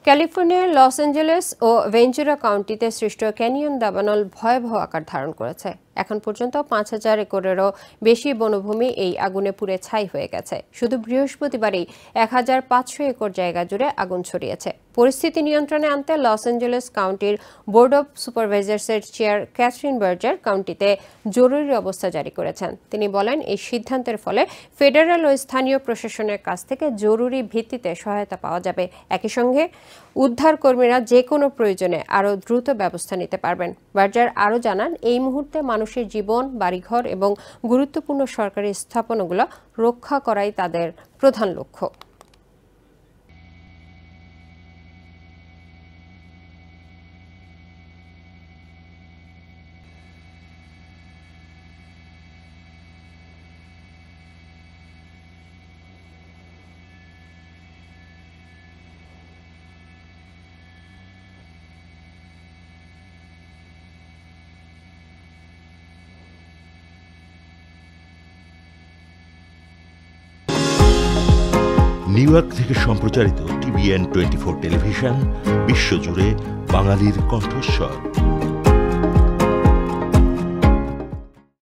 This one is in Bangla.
ক্যালিফোর্নিয়ার লস অ্যাঞ্জেলেস ও ভেঞ্চুরা কাউন্টিতে সৃষ্ট ক্যানিয়ন দাবানল ভয়াবহ আকার ধারণ করেছে। এখন পর্যন্ত ৫,০০০ একরেরও বেশি বনভূমি এই আগুনে পুড়ে ছাই হয়ে গেছে। শুধু বৃহস্পতিবারই ১,৫০০ একর জায়গা জুড়ে আগুন ছড়িয়েছে। পরিস্থিতি নিয়ন্ত্রণে আনতে লস অ্যাঞ্জেলেস কাউন্টির বোর্ড অব সুপারভাইজার্সের চেয়ার ক্যাথরিন বার্জার কাউন্টিতে জরুরি অবস্থা জারি করেছেন। তিনি বলেন, এই সিদ্ধান্তের ফলে ফেডারেল ও স্থানীয় প্রশাসনের কাছ থেকে জরুরি ভিত্তিতে সহায়তা পাওয়া যাবে। একই সঙ্গে উদ্ধার কর্মীরা যে কোনো প্রয়োজনে আরও দ্রুত ব্যবস্থা নিতে পারবেন। বার্জার আরও জানান, এই মুহূর্তে মানুষের জীবন, বাড়িঘর এবং গুরুত্বপূর্ণ সরকারি স্থাপনাগুলো রক্ষা করাই তাদের প্রধান লক্ষ্য। নিউ ইয়র্ক থেকে সম্প্রচারিত TVN 24 টেলিভিশন বিশ্বজুড়ে বাঙালির কণ্ঠস্বর।